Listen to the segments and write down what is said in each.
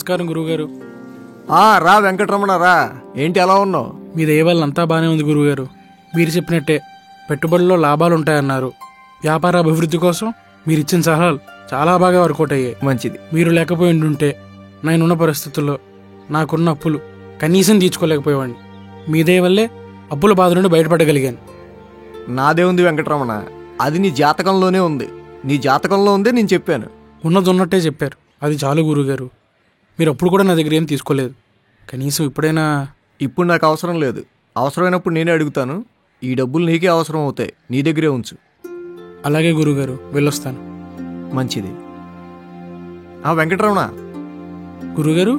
నమస్కారం గురువుగారు. రా వెంకటరమణ రా. ఏంటి ఎలా ఉన్నావు? మీ దయ వల్ల అంతా బాగానే ఉంది గురువుగారు. మీరు చెప్పినట్టే పెట్టుబడుల్లో లాభాలు ఉంటాయన్నారు. వ్యాపార అభివృద్ధి కోసం మీరు ఇచ్చిన సలహాలు చాలా బాగా వర్కౌట్ అయ్యాయి. మంచిది. మీరు లేకపోయి ఉంటే నేనున్న పరిస్థితుల్లో నాకున్న అప్పులు కనీసం తీర్చుకోలేకపోయేవాడిని. మీ దయ వల్లే అప్పుల బాధ నుండి బయటపడగలిగాను. నాదే ఉంది వెంకటరమణ, అది నీ జాతకంలోనే ఉంది. నీ జాతకంలో ఉందే నేను చెప్పాను. ఉన్నది ఉన్నట్టే చెప్పారు, అది చాలు గురువుగారు. మీరు అప్పుడు కూడా నా దగ్గర ఏం తీసుకోలేదు. కనీసం ఇప్పుడైనా. ఇప్పుడు నాకు అవసరం లేదు, అవసరమైనప్పుడు నేనే అడుగుతాను. ఈ డబ్బులు నీకే అవసరం అవుతాయి, నీ దగ్గరే ఉంచు. అలాగే గురువుగారు, వెళ్ళొస్తాను. మంచిది. వెంకటరమణ గురువుగారు,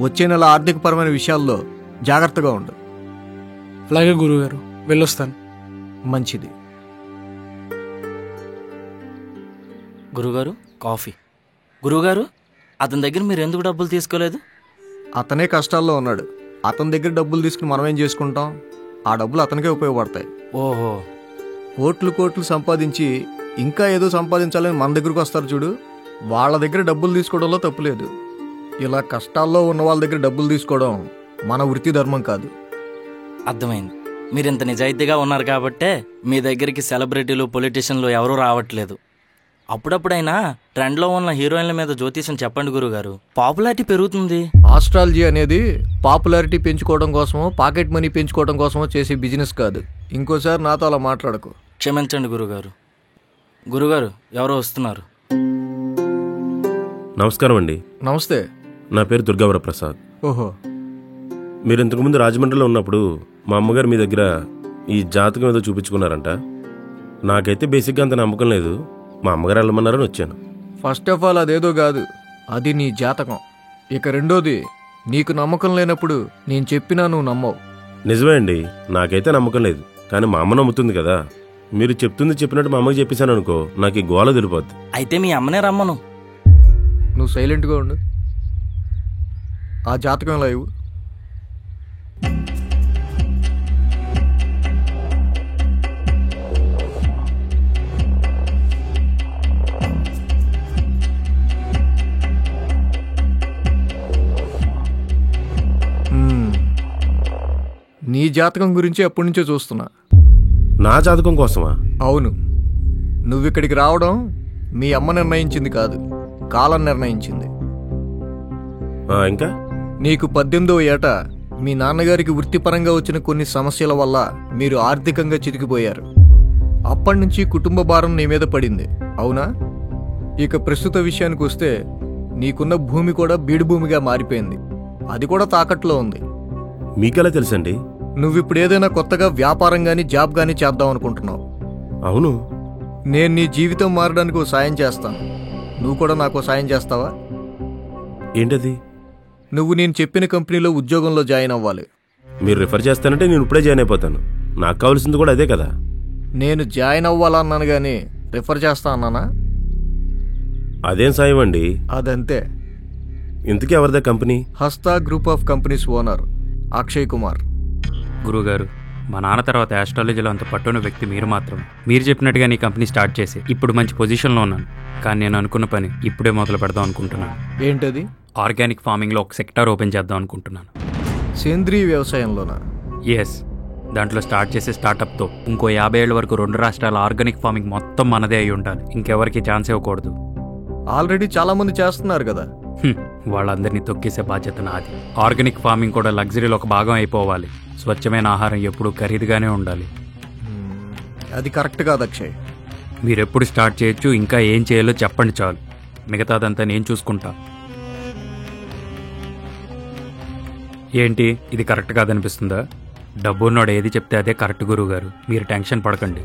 వచ్చే నెల ఆర్థికపరమైన విషయాల్లో జాగ్రత్తగా ఉండు. అలాగే గురువుగారు, వెళ్ళొస్తాను. మంచిది. గురుగారు కాఫీ. గురువుగారు, అతని దగ్గర మీరు ఎందుకు డబ్బులు తీసుకోలేదు? అతనే కష్టాల్లో ఉన్నాడు. అతని దగ్గర డబ్బులు తీసుకుని మనం ఏం చేసుకుంటాం? ఆ డబ్బులు అతనికే ఉపయోగపడతాయి. ఓహో, కోట్లు కోట్లు సంపాదించి ఇంకా ఏదో సంపాదించాలని మన దగ్గరకు వస్తారు చూడు, వాళ్ళ దగ్గర డబ్బులు తీసుకోవడంలో తప్పులేదు. ఇలా కష్టాల్లో ఉన్న వాళ్ళ దగ్గర డబ్బులు తీసుకోవడం మన వృత్తి ధర్మం కాదు. అర్థమైంది. మీరు ఇంత నిజాయితీగా ఉన్నారు కాబట్టే మీ దగ్గరికి సెలబ్రిటీలు, పొలిటీషియన్లు ఎవరూ రావట్లేదు. అప్పుడప్పుడైనా ట్రెండ్లో ఉన్న హీరోయిన్ల మీద జ్యోతిష్యం చెప్పండి గురుగారు, పాపులారిటీ పెరుగుతుంది. ఆస్ట్రాలజీ అనేది పాపులారిటీ పెంచుకోవడం కోసమో పాకెట్ మనీ పెంచుకోవడం కోసమో చేసే బిజినెస్ కాదు. ఇంకోసారి నాతో అలా మాట్లాడకు. క్షమించండి గురుగారు. గురుగారు, ఎవరో వస్తున్నారు. నమస్కారం అండి. నమస్తే. నా పేరు దుర్గావర ప్రసాద్. ఓహో. మీరు ఇంతకుముందు రాజమండ్రిలో ఉన్నప్పుడు మా అమ్మగారు మీ దగ్గర ఈ జాతకం ఏదో చూపించుకున్నారంట. నాకైతే బేసిక్గా అంత నమ్మకం లేదు. మా అమ్మగారు వెళ్ళమన్నారని వచ్చాను. ఫస్ట్ ఆఫ్ ఆల్ అదేదో కాదు, అది నీ జాతకం. ఇక రెండోది, నీకు నమ్మకం లేనప్పుడు నేను చెప్పినా నువ్వు నమ్మవు. నిజమే అండి, నాకైతే నమ్మకం లేదు, కానీ మా అమ్మ నమ్ముతుంది కదా. మీరు చెప్తుంది చెప్పినట్టు మా అమ్మకి చెప్పేశాను అనుకో, నాకు ఈ గోల తెలిపోద్ది. అయితే మీ అమ్మనే రమ్మను. నువ్వు సైలెంట్గా ఉండు. ఆ జాతకం ఇలా ఇవ్వు. నీ జాతకం గురించి ఎప్పటి నుంచో చూస్తున్నా. నా జాతకం కోసమా? అవును. నువ్వు ఇక్కడికి రావడం మీ అమ్మ నిర్ణయించింది కాదు, కాలం నిర్ణయించింది. ఇంకా నీకు 18వ ఏట మీ నాన్నగారికి వృత్తిపరంగా వచ్చిన కొన్ని సమస్యల వల్ల మీరు ఆర్థికంగా చితికిపోయారు. అప్పటి నుంచి కుటుంబ భారం నీ మీద పడింది, అవునా? ఇక ప్రస్తుత విషయానికి వస్తే నీకున్న భూమి కూడా బీడు భూమిగా మారిపోయింది. అది కూడా తాకట్లో ఉంది. మీకెలా తెలుసండి? నువ్విప్పుడు ఏదైనా కొత్తగా వ్యాపారం గానీ జాబ్ గానీ చేద్దాం అనుకుంటున్నావు. అవును. నేను నీ జీవితం మారడానికి ఓ సాయం చేస్తాను. నువ్వు కూడా నాకు సాయం చేస్తావా? ఏంటది? నువ్వు నేను చెప్పిన కంపెనీలో ఉద్యోగంలో జాయిన్ అవ్వాలి. మీరు రిఫర్ చేస్తానంటే నేను ఇప్పుడే జాయిన్ అయిపోతాను. నాకు కావాల్సింది కూడా అదే కదా. నేను జాయిన్ అవ్వాలన్నాను గానీ రిఫర్ చేస్తా అన్నానా? అదేం సాయం అండి? అదంతే. ఇంతకీ ఎవరిదా company? Hasta group of companies owner Akshay Kumar. గురువుగారు, మా నాన్న తర్వాత ఆస్ట్రాలజీలో అంత పట్టున్న వ్యక్తి మీరు మాత్రం. మీరు చెప్పినట్టుగా నీ కంపెనీ స్టార్ట్ చేసి ఇప్పుడు మంచి పొజిషన్లో ఉన్నాను. కానీ నేను అనుకున్న పని ఇప్పుడే మొదలు పెడదాం అనుకుంటున్నాను. ఏంటది? ఆర్గానిక్ ఫార్మింగ్లో ఒక సెక్టార్ ఓపెన్ చేద్దాం అనుకుంటున్నాను. సేంద్రీయ వ్యవసాయంలోనా? ఎస్. దాంట్లో స్టార్ట్ చేసే స్టార్టప్తో ఇంకో 50 ఏళ్ళ వరకు 2 రాష్ట్రాల ఆర్గానిక్ ఫార్మింగ్ మొత్తం మనదే అయి ఉండాలి. ఇంకెవరికి ఛాన్స్ ఇవ్వకూడదు. ఆల్రెడీ చాలా మంది చేస్తున్నారు కదా. వాళ్ళందరినీ తొక్కేసే బాధ్యత నాది. ఆర్గానిక్ ఫార్మింగ్ కూడా లగ్జరీలో ఒక భాగం అయిపోవాలి. స్వచ్ఛమైన ఆహారం ఎప్పుడూ ఖరీదుగానే ఉండాలి. అది కరెక్ట్ కాదు అక్షయ్. మీరెప్పుడు స్టార్ట్ చేయొచ్చు, ఇంకా ఏం చేయాలో చెప్పండి చాలు. మిగతాదంతా నేను చూసుకుంటా. ఏంటి, ఇది కరెక్ట్ కాదనిపిస్తుందా? డబ్బున్నోడు ఏది చెప్తే అదే కరెక్ట్ గురువుగారు. మీరు టెన్షన్ పడకండి.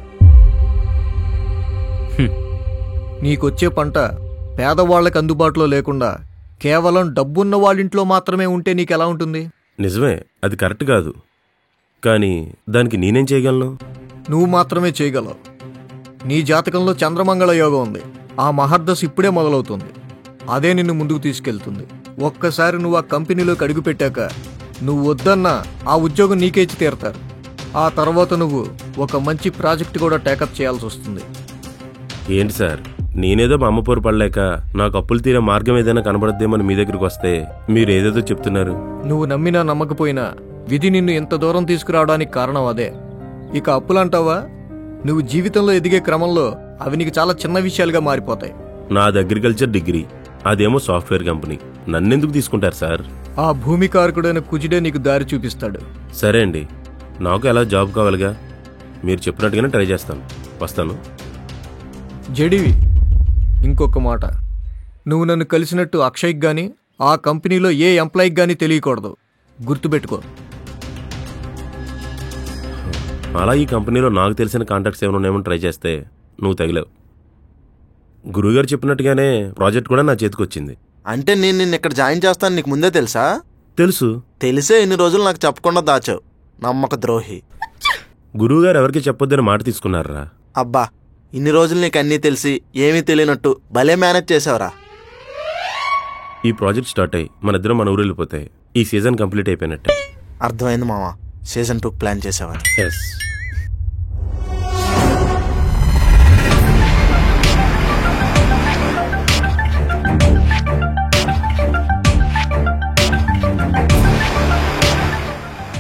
నీకొచ్చే పంట పేదవాళ్లకు అందుబాటులో లేకుండా కేవలం డబ్బున్న వాళ్ళింట్లో మాత్రమే ఉంటే నీకెలా ఉంటుంది? నిజమే, అది కరెక్ట్ కాదు. కానీ దానికి నేనేం చేయగలను? నువ్వు మాత్రమే చేయగలవు. నీ జాతకంలో చంద్రమంగళ యోగం ఉంది. ఆ మహర్దశ ఇప్పుడే మొదలవుతుంది. అదే నిన్ను ముందుకు తీసుకెళ్తుంది. ఒక్కసారి నువ్వు ఆ కంపెనీలోకి అడుగుపెట్టాక నువ్వు వద్దన్నా ఆ ఉద్యోగం నీకే ఇచ్చి తీరతారు. ఆ తర్వాత నువ్వు ఒక మంచి ప్రాజెక్ట్ కూడా టేకప్ చేయాల్సి వస్తుంది. ఏంటి సార్, నేనేదో మా అమ్మ పోరు పడలేక నాకు అప్పులు తీరే మార్గం ఏదైనా కనబడద్దేమని మీ దగ్గరికి వస్తే మీరు ఏదేదో చెప్తున్నారు. నువ్వు నమ్మినా నమ్మకపోయినా విధి నిన్ను ఇంత దూరం తీసుకురావడానికి కారణం అదే. ఇక అప్పులంటావా, నువ్వు జీవితంలో ఎదిగే క్రమంలో అవి నీకు చాలా చిన్న విషయాలుగా మారిపోతాయి. నాది అగ్రికల్చర్ డిగ్రీ, అదేమో సాఫ్ట్వేర్ కంపెనీ. నన్నెందుకు తీసుకుంటారు సార్? ఆ భూమికారకుడైన కుజుడే నీకు దారి చూపిస్తాడు. సరే అండి, నాకు ఎలా జాబ్ కావాలిగా. మీరు చెప్పినట్టుగానే ట్రై చేస్తాను. వస్తాను. జడివి, ఇంకొక మాట, నువ్వు నన్ను కలిసినట్టు అక్షయ్కి గానీ ఆ కంపెనీలో ఏ ఎంప్లాయీకి గానీ తెలియకూడదు. గుర్తుపెట్టుకో. అలా ఈ కంపెనీలో నాకు తెలిసిన కాంటాక్ట్స్ ఏమైనా ఉన్నాయేమో ట్రై చేస్తే నువ్వు తగిలేవు. గురువుగారు చెప్పినట్టుగానే ప్రాజెక్ట్ కూడా నా చేతికి వచ్చింది. అంటే నేను నిన్ను ఇక్కడ జాయిన్ చేస్తాను నీకు ముందే తెలుసా? తెలుసు. తెలిసే ఇన్ని రోజులు నాకు చెప్పకుండా దాచావు, నమ్మక ద్రోహి. గురువుగారు ఎవరికి చెప్పొద్దని మాట తీసుకున్నారా? అబ్బా, ఇన్ని రోజులు నీకు అన్నీ తెలిసి ఏమీ తెలియనట్టు భలే మేనేజ్ చేసావురా. ఈ ప్రాజెక్ట్ స్టార్ట్ అయ్యి మన ఊరు వెళ్ళిపోతాయి. ఈ సీజన్ కంప్లీట్ అయిపోయినట్టే. అర్థమైంది మామ, సీజన్ 2 ప్లాన్ చేసావని. ఎస్.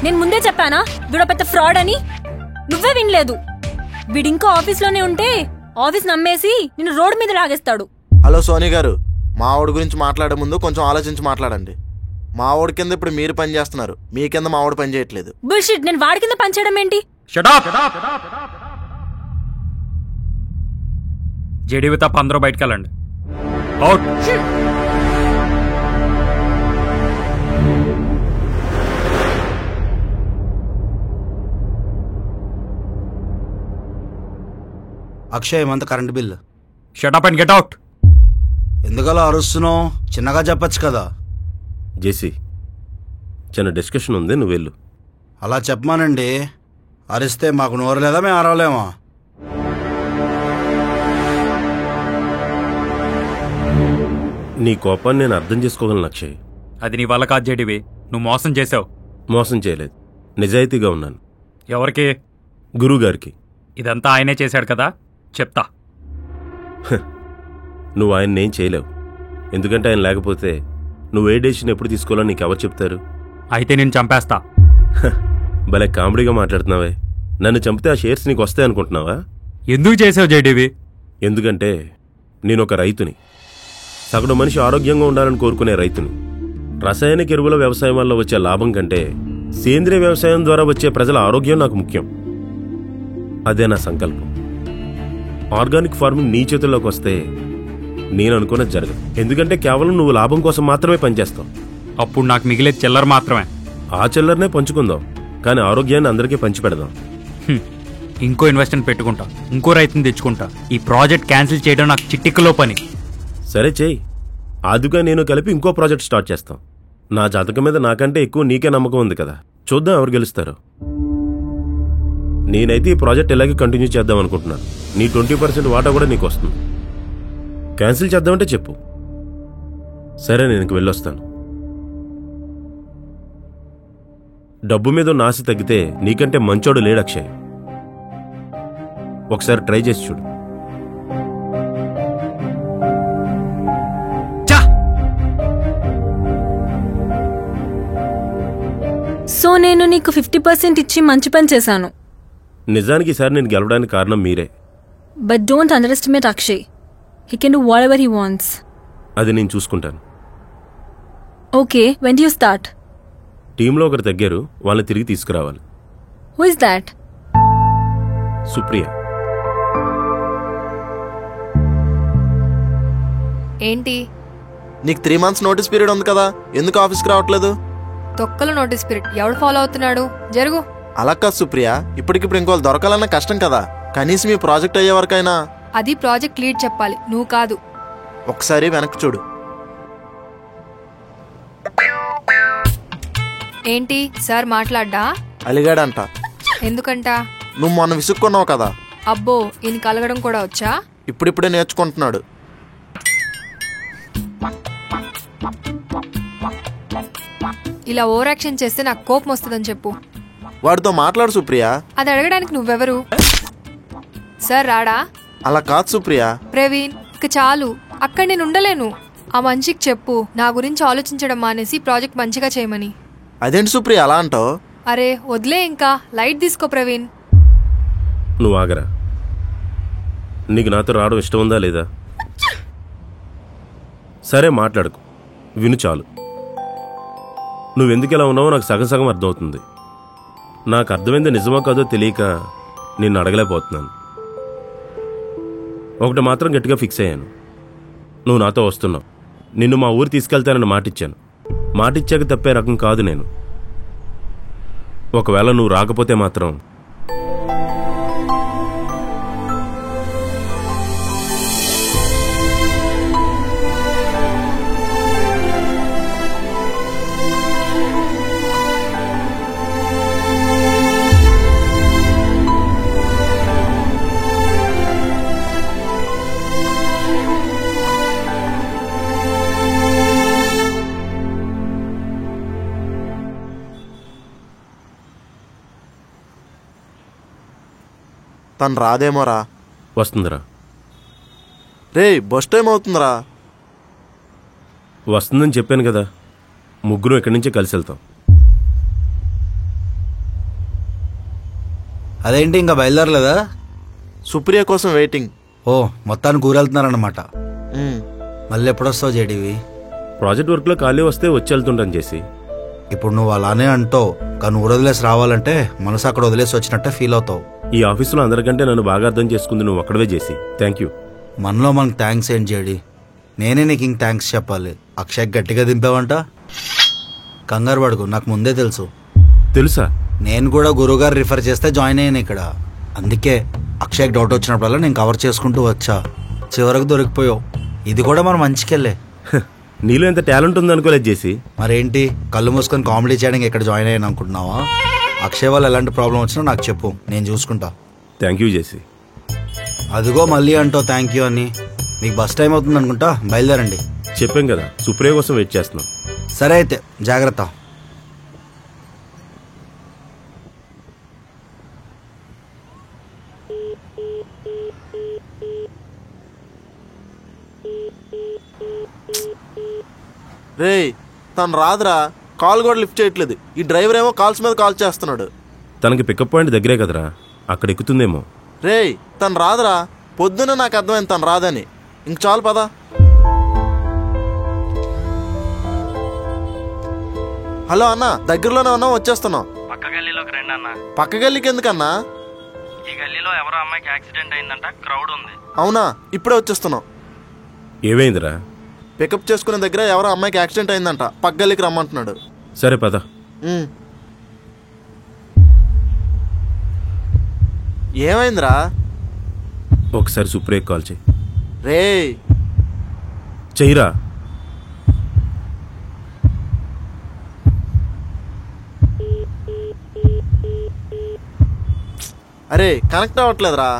నేను ముందే చెప్పానా వీడో పెద్ద ఫ్రాడ్ అని? నువ్వే వినలేదు. వీడింకా ఆఫీస్లోనే ఉంటే ఆఫీస్ నమ్మేసి నిన్ను రోడ్డు మీద లాగేస్తాడు. హలో సోనీ గారు, మా ఆవిడ గురించి మాట్లాడే ముందు కొంచెం ఆలోచించి మాట్లాడండి. మా ఆవిడ కింద ఇప్పుడు మీరు పని చేస్తున్నారు, మీ కింద మా ఆవిడ పని చేయట్లేదు. బుల్షిట్, నేను వాడి కింద పని చేయడం ఏంటి? జేడీవి తప్ప అందరూ బయటకు వెళ్ళండి. అవుట్. అక్షయ్, మంత current bill. Shut up and get out. ఎందుకలా అరుస్తున్నావు? చిన్నగా చెప్పచ్చు కదా. జేసీ, చిన్న డిస్కషన్ ఉంది, నువ్వు వెళ్ళు. అలా చెప్పమానండి. అరిస్తే మాకు నోరు లేదా, మేము అరవలేమా? నీ కోపాన్ని నేను అర్థం చేసుకోగలను అక్షయ్. అది నీ వల్ల కాదు జేడీవి, నువ్వు మోసం చేసావు. మోసం చేయలేదు, నిజాయితీగా ఉన్నాను. ఎవరికి? గురువుగారికి. ఇదంతా ఆయనే చేశాడు కదా, చెప్తా. నువ్వు ఆయన్ని ఏం చేయలేవు, ఎందుకంటే ఆయన లేకపోతే నువ్వు ఏ డెసిషన్ ఎప్పుడు తీసుకోవాలో నీకెవరు చెప్తారు? అయితే నేను చంపేస్తా. భలే కామెడీగా మాట్లాడుతున్నావే. నన్ను చంపితే ఆ షేర్స్ నీకు వస్తాయి అనుకుంటున్నావా? ఎందుకు చేసావు జేడీవి? ఎందుకంటే నేను ఒక రైతుని, సగటు మనిషి ఆరోగ్యంగా ఉండాలని కోరుకునే రైతుని. రసాయనిక ఎరువుల వ్యవసాయం వల్ల వచ్చే లాభం కంటే సేంద్రియ వ్యవసాయం ద్వారా వచ్చే ప్రజల ఆరోగ్యం నాకు ముఖ్యం. అదే నా సంకల్పం. ఆర్గానిక్ ఫార్మింగ్ నీ చేతుల్లోకి వస్తే నేను అనుకున్నది జరగదు, ఎందుకంటే కేవలం నువ్వు లాభం కోసం మాత్రమే పనిచేస్తావు. అప్పుడు నాకు మిగిలేదు చిల్లర మాత్రమే. ఆ చిల్లరనే పంచుకుందాం, కానీ ఆరోగ్యాన్ని అందరికీ పంచిపెడదాం. ఇంకో ఇన్వెస్ట్మెంట్ పెట్టుకుంటా, ఇంకో రైతుని తెచ్చుకుంటా. ఈ ప్రాజెక్ట్ క్యాన్సిల్ చేయడం నాకు చిట్టికలో పని. సరే చెయ్యి. ఆదుగా నేను కలిపి ఇంకో ప్రాజెక్ట్ స్టార్ట్ చేస్తాం. నా జాతకం మీద నాకంటే ఎక్కువ నీకే నమ్మకం ఉంది కదా, చూద్దాం ఎవరు గెలుస్తారో. నేనైతే ఈ ప్రాజెక్ట్ ఇలాగే కంటిన్యూ చేద్దాం అనుకుంటున్నాను. నీ 20% వాటా కూడా నీకు వస్తుంది. క్యాన్సిల్ చేద్దామంటే చెప్పు. సరే, నేను ఇంక వెళ్ళొస్తాను. డబ్బు మీద ఉన్న ఆశ తగ్గితే నీకంటే మంచోడు లేడు అక్షయ్. ఒకసారి ట్రై చేసి చూడు. సో నేను నీకు 50% ఇచ్చి మంచి పని చేశాను. నిజానికి ఈసారి నేను గెలవడానికి కారణం మీరే. But don't underestimate Akshay. He can do whatever he wants. అది నేను చూసుకుంటాను. Okay, when do you start? టీంలో ఒకరు తగ్గారు, వాళ్ళని తిరిగి తీసుకురావాలి. Who is that? సుప్రియ. ఏంటి? నీకు 3 months నోటీస్ పీరియడ్ ఉంది కదా, ఎందుకు ఆఫీస్కి రావట్లేదు? తొక్కల నోటీస్ పీరియడ్ ఎవడు ఫాలో అవుతున్నాడు? జరుగు. అలా కాదు సుప్రియ, ఇప్పటికిప్పుడు ఇంకోళ్ళు దొరకాలన్నా కష్టం కదా. కనీసం ఈ ప్రాజెక్ట్ అయ్యే వరకైనా. అది ప్రాజెక్ట్ లీడ్ చెప్పాలి, నువ్వు కాదు. ఒకసారి వెనక్కి చూడు. ఏంటి సార్ మాట్లాడ్డా? అలిగాడంట. ఎందుకంట? నువ్వు మొన్న విసుక్కున్నావు కదా. అబ్బో, ఈయన కలగడం కూడా వచ్చా? ఇప్పుడిప్పుడే నేర్చుకుంటున్నాడు. ఇలా ఓవర్ యాక్షన్ చేస్తే నాకు కోపం వస్తుందని చెప్పు. వాడితో మాట్లాడు సుప్రియ. అది అడగడానికి నువ్వెవరు? సార్ రాడా? అలా కాదు సుప్రియ. ప్రవీణ్, ఇక చాలు, అక్కడ నేను ఉండలేను. ఆ మనిషికి చెప్పు నా గురించి ఆలోచించడం మానేసి ప్రాజెక్ట్ మంచిగా చేయమని. అదేంటి సుప్రియ అలా అంటావు? అరే వదిలే, ఇంకా లైట్ తీసుకో ప్రవీణ్. నువ్వు ఆగరా. నీకు నాతో రావడం ఇష్టం ఉందా లేదా? సరే మాట్లాడుకు, విను చాలు. నువ్వెందుకు ఇలా ఉన్నావో నాకు సగం సగం అర్థమవుతుంది. నాకు అర్థమైంది నిజమో కాదో తెలియక నిన్ను అడగలేకపోతున్నాను. ఒకటి మాత్రం గట్టిగా ఫిక్స్ అయ్యాను, నువ్వు నాతో వస్తున్నావు. నిన్ను మా ఊరు తీసుకెళ్తానని మాటిచ్చాను. మాటిచ్చాక తప్పే రకం కాదు నేను. ఒకవేళ నువ్వు రాకపోతే మాత్రం తను రాదేమోరా. వస్తుందిరా. రే బస్ టైం అవుతుందిరా. వస్తుందని చెప్పాను కదా, ముగ్గురు ఇక్కడి నుంచే కలిసి వెళ్తాం. అదేంటి ఇంకా బయలుదేరలేదా? సుప్రియ కోసం వెయిటింగ్. ఓ మొత్తానికి ఊరెళ్తున్నారన్నమాట. మళ్ళీ ఎప్పుడొస్తావు జేడీవి? ప్రాజెక్ట్ వర్క్లో ఖాళీ వస్తే వచ్చి వెళ్తుంటాను చేసి. ఇప్పుడు నువ్వు అలానే అంటావు, కానీ ఊరు వదిలేసి రావాలంటే మనసు అక్కడ వదిలేసి వచ్చినట్టే ఫీల్ అవుతావు. ఈ ఆఫీసులో అందరికంటే నన్ను బాగా అర్థం చేసుకుంది నువ్వు ఒక్కడవే చేసి. Thank you. మనలో మనకు థ్యాంక్స్ ఏంటి జేడి, నేనే నీకు ఇంక థ్యాంక్స్ చెప్పాలి. అక్షయ్ గట్టిగా దింపావంట. కంగారు పడుకు, నాకు ముందే తెలుసు. తెలుసా? నేను కూడా గురువుగారు రిఫర్ చేస్తే జాయిన్ అయ్యాను ఇక్కడ. అందుకే అక్షయ్కి డౌట్ వచ్చినప్పుడల్లా నేను కవర్ చేసుకుంటూ వచ్చా. చివరకు దొరికిపోయావు. ఇది కూడా మనం మంచికెళ్ళే. నీలో ఎంత టాలెంట్ ఉంది అనుకోలేదు చేసి. మరేంటి కళ్ళు మూసుకొని కామెడీ చేయడానికి ఇక్కడ జాయిన్ అయ్యాను అనుకుంటున్నావా? అక్షయ్ వాళ్ళు ఎలాంటి ప్రాబ్లం వచ్చినా నాకు చెప్పు, నేను చూసుకుంటా. థ్యాంక్ యూ చేసి. అదిగో మళ్ళీ అంటావు థ్యాంక్ యూ అని. మీకు బస్ టైం అవుతుంది అనుకుంటా, బయలుదేరండి. చెప్పాం కదా, సుప్రియ కోసం వెయిట్ చేస్తున్నాం. సరే అయితే జాగ్రత్త. రే తను రాదురా, కాల్ కూడా లిఫ్ట్ చేయట్లేదు. ఈ డ్రైవర్ ఏమో కాల్స్ మీద కాల్ చేస్తున్నాడు. తనకి పికప్ పాయింట్ దగ్గరే కదరా, అక్కడ ఎక్కుతుందేమో. రే తను రాదురా, పొద్దున్న నాకు అర్థమైంది తను రాదని. ఇంక చాలు పదా. హలో అన్న, దగ్గరలోనే ఉన్నాం, వచ్చేస్తున్నాం. పక్క గల్లీలోకి రండి అన్న. పక్క గల్లీకి ఎందుకన్నా? ఈ గల్లీలో ఎవరో అమ్మాయికి యాక్సిడెంట్ అయిందంట, క్రౌడ్ ఉంది. అవునా, ఇప్పుడే వచ్చేస్తున్నాం. ఏమైందిరా? పికప్ చేసుకునే దగ్గర ఎవరో అమ్మాయికి యాక్సిడెంట్ అయిందంట, పక్క గల్లీకి రమ్మంటున్నాడు. సరే పద. ఏమైందిరా? ఒకసారి సుప్రియకి కాల్ చేయి. రే చెయ్యిరా. అరే కనెక్ట్ అవ్వట్లేదురా.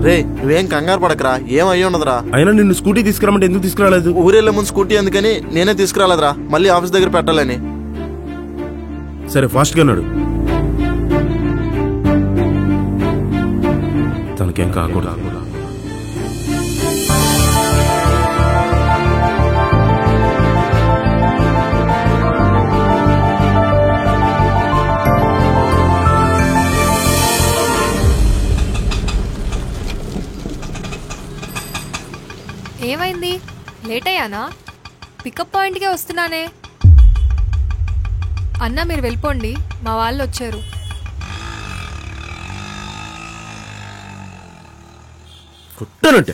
రే నువ్వేం కంగారు పడకరా, ఏం అయ్యి ఉండదురా. అయినా నిన్ను స్కూటీ తీసుకురామంటే ఎందుకు తీసుకురాలేదు? ఊరెళ్ళే ముందు స్కూటీ ఎందుకని నేనే తీసుకురాలేదురా, మళ్ళీ ఆఫీస్ దగ్గర పెట్టాలని. సరే ఫాస్ట్గా నడు. తనకేం కాకూడదు. ఏమైంది? లేట్ అయ్యానా? పికప్ పాయింట్కే వస్తున్నానే. అన్న మీరు వెళ్ళిపోండి, మా వాళ్ళు వచ్చారు. కుట్టనంటే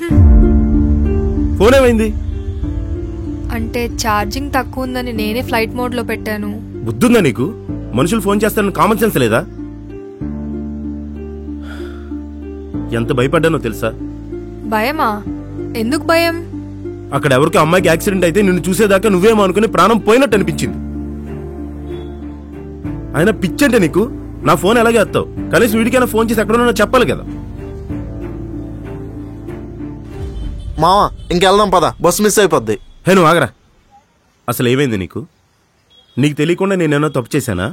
ఫోన్ ఏమైంది? అంటే ఛార్జింగ్ తక్కువ ఉందని నేనే ఫ్లైట్ మోడ్లో పెట్టాను. బుద్ధుందా నీకు? మనుషులు ఫోన్ చేస్తారని కామన్ సెన్స్ లేదా? ఎంత భయపడ్డానో తెలుసా? భయమా? ఎందుకు భయం? అక్కడ ఎవరికి అమ్మాయికి యాక్సిడెంట్ అయితే నిన్ను చూసేదాకా నువ్వేమో అనుకుని ప్రాణం పోయినట్టు అనిపించింది. ఆయన పిచ్చంటే నీకు? నా ఫోన్ ఎలాగే వస్తావు? కనీసం వీడికైనా ఫోన్ చేసి ఎక్కడున్నా చెప్పాలి కదా. మావా ఇంకెళ్దాం పద, బస్సు మిస్ అయిపోద్ది. హే నువ్వు ఆగరా. అసలు ఏమైంది నీకు? నీకు తెలియకుండా నేనేమన్నా తప్పు చేశానా?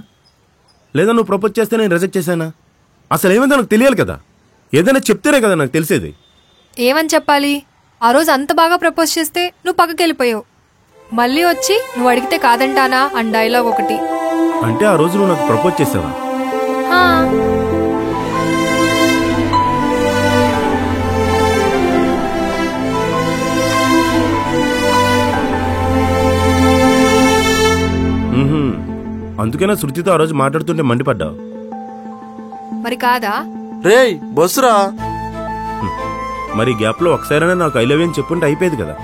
లేదా నువ్వు ప్రపోజ్ చేస్తే నేను రిజెక్ట్ చేశానా? అసలు ఏమైందో నాకు తెలియాలి కదా. ఏదైనా చెప్తేనే కదా నాకు తెలిసేది. ఏమని చెప్పాలి? ఆ రోజు అంత బాగా ప్రపోజ్ చేస్తే నువ్వు పక్కకి వెళ్ళిపోయావు. మళ్ళీ వచ్చి నువ్వు అడిగితే కాదంటానా అని డైలాగ్ ఒకటి. అంటే ఆ రోజు నువ్వు నాకు ప్రపోజ్ చేసావా? హా. అందుకేనా శృతితో ఆ రోజు మాట్లాడుతుంటే మండిపడ్డావు? మరి కాదా? రేయ్ బస్సురా. మరి గ్యాప్ లో ఒకసారైనా నాకు ఐ లవ్ యూ అని చెప్పుంటే అయిపోయేది కదా.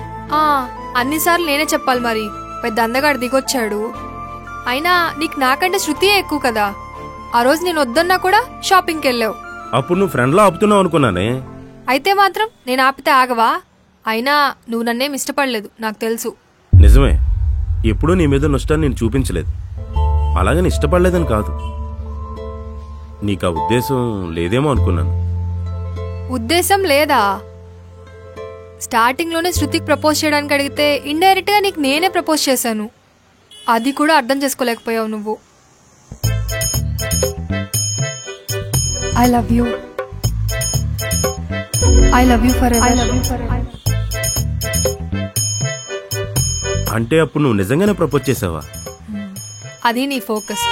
అన్నిసార్లు నేనే చెప్పాలి మరి. పెద్ద అందగాడు దిగొచ్చాడు. అయినా నీకు నాకంటే శృతియే ఎక్కువ కదా. ఆ రోజు నేను వద్దన్నా కూడా షాపింగ్కి వెళ్ళావు. అప్పుడు నువ్వు ఫ్రెండ్ లా ఆపుతున్నావు అనుకున్నానే. అయితే మాత్రం నేను ఆపితే ఆగవా? అయినా నువ్వు నన్నేం ఇష్టపడలేదు నాకు తెలుసు. నిజమే, ఎప్పుడూ నీ మీద నష్టాన్ని నేను చూపించలేదు. అలాగని ఇష్టపడలేదని కాదు, నీకు ఆ ఉద్దేశం లేదేమో అనుకున్నాను. ఉద్దేశం లేదా? స్టార్టింగ్ లోనే శృతికి ప్రపోజ్ చేయడానికి అడిగితే ఇండైరెక్ట్ గా నీకు నేనే ప్రపోజ్ చేశాను. అది కూడా అర్థం చేసుకోలేకపోయావు నువ్వు. I love you. I love you for అంటే అప్పుడు నువ్వు నిజంగానే ప్రపోజ్ చేసావా? అది నీ ఫోకస్.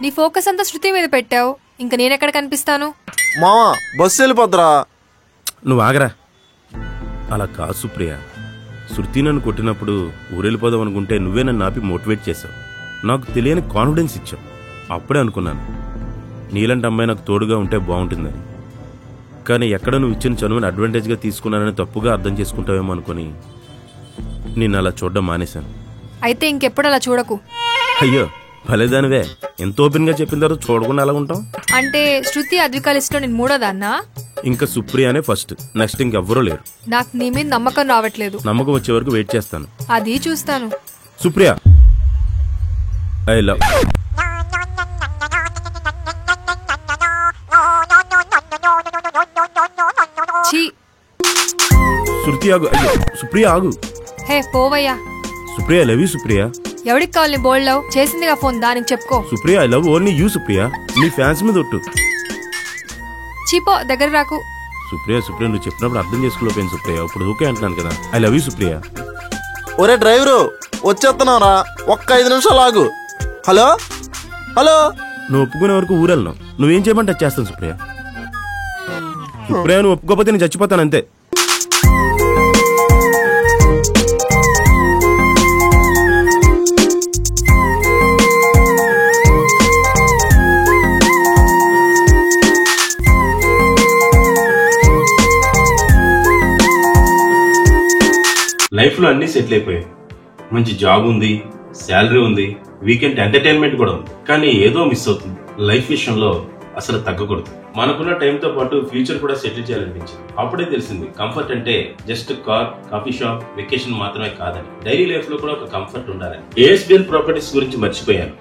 నీ ఫోకస్ అంతా శృతి మీద పెట్టావు. ఇంకా నేనెక్కడ కనిపిస్తాను? మావా బస్సు వెళ్ళిపోద్దురా. నువ్వు ఆగరా. అలా కాదు సుప్రియ. శృతి నన్ను కొట్టినప్పుడు ఊరెళ్ళిపోదాం అనుకుంటే నువ్వే నన్ను ఆపి మోటివేట్ చేసావు. నాకు తెలియని కాన్ఫిడెన్స్ ఇచ్చావు. అప్పుడే అనుకున్నాను నీలాంటి అమ్మాయి నాకు తోడుగా ఉంటే బాగుంటుందని. కానీ ఎక్కడ నువ్వు ఇచ్చిన చనువుని అడ్వాంటేజ్గా తీసుకున్నానని తప్పుగా అర్థం చేసుకుంటావేమో అనుకుని నిన్ను అలా చూడడం మానేశాను. అయితే ఇంకెప్పుడు అలా చూడకు. అయ్యో భలేదానివే, ఎంత ఓపెన్ గా చెప్పిన తర్వాత చూడకుండా అలా ఉంటాం. అంటే శృతి అద్విక లిస్ట్ లో నేను మూడోదాన్నా? ఇంకా సుప్రియానే ఫస్ట్, నెక్స్ట్ ఇంకెవ్వరూ లేరు. నాకు నీ మీద నమ్మకం రావట్లేదు. నమ్మకం వచ్చే వరకు వెయిట్ చేస్తాను. అది చూస్తాను. Supriya I love. శృతి ఆగు. అయ్యో సుప్రియ ఆగు. హే పోవయ్యా. Supriya I love you. Supriya ఎవడికి కావాలి బోల్డ్ లవ్? చేసిందిగా ఫోన్, దానికి చెప్పుకో. Supriya I love only you. Supriya నీ ఫ్యాన్స్ మీద ఒట్టు. చీపో దగ్గర రాకు. సుప్రియ సుప్రియ నువ్వు చెప్పినప్పుడు అర్థం చేసుకోలేకపోయింది సుప్రియ. ఇప్పుడు ఓకే అంటున్నాను కదా. I love you Supriya. ఒరే డ్రైవరు వచ్చేస్తున్నారా, ఒక్క 5 నిమిషాలు ఆగు. Hello hello. నువ్వు ఒప్పుకునే వరకు ఊరెళ్ళను. నువ్వేం చేయమంటే అది చేస్తాను సుప్రియ. సుప్రియ నువ్వు ఒప్పుకోకపోతే నేను చచ్చిపోతాను అంతే. లైఫ్లో అన్నీ సెటిల్ అయిపోయాయి. మంచి జాబ్ ఉంది, శాలరీ ఉంది, వీకెండ్ ఎంటర్టైన్మెంట్ కూడా ఉంది. కానీ ఏదో మిస్ అవుతుంది. లైఫ్ విషయంలో అసలు తగ్గకూడదు. మనకున్న టైంతో పాటు ఫ్యూచర్ కూడా సెటిల్ చేయాలనిపించింది. అప్పుడే తెలిసింది కంఫర్ట్ అంటే just car, coffee shop, vacation మాత్రమే కాదని. డైలీ లైఫ్ లో కూడా ఒక కంఫర్ట్ ఉండాలని. ఏఎస్బిఎల్ ప్రాపర్టీస్ గురించి మర్చిపోయాను.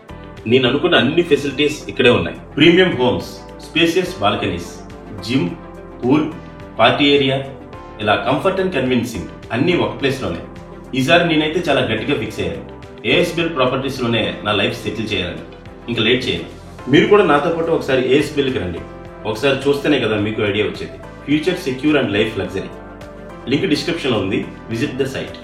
నేను అనుకున్న అన్ని ఫెసిలిటీస్ ఇక్కడే ఉన్నాయి. Premium homes, spacious balconies, gym, pool, party area, ఇలా కంఫర్ట్ అండ్ కన్విన్సింగ్ అన్ని ఒక ప్లేస్ లోనే. ఈసారి నేనైతే చాలా గట్టిగా ఫిక్స్ అయ్యాను. ఏఎస్బిఎల్ ప్రాపర్టీస్ లోనే నా లైఫ్ సెటిల్ చేయాలని. ఇంకా లేట్ చేయను. మీరు కూడా నాతో పాటు ఒకసారి ఏఎస్బిఎల్కి రండి. ఒకసారి చూస్తేనే కదా మీకు ఐడియా వచ్చేది. Future secure and life luxury. Link description లో ఉంది. Visit the site.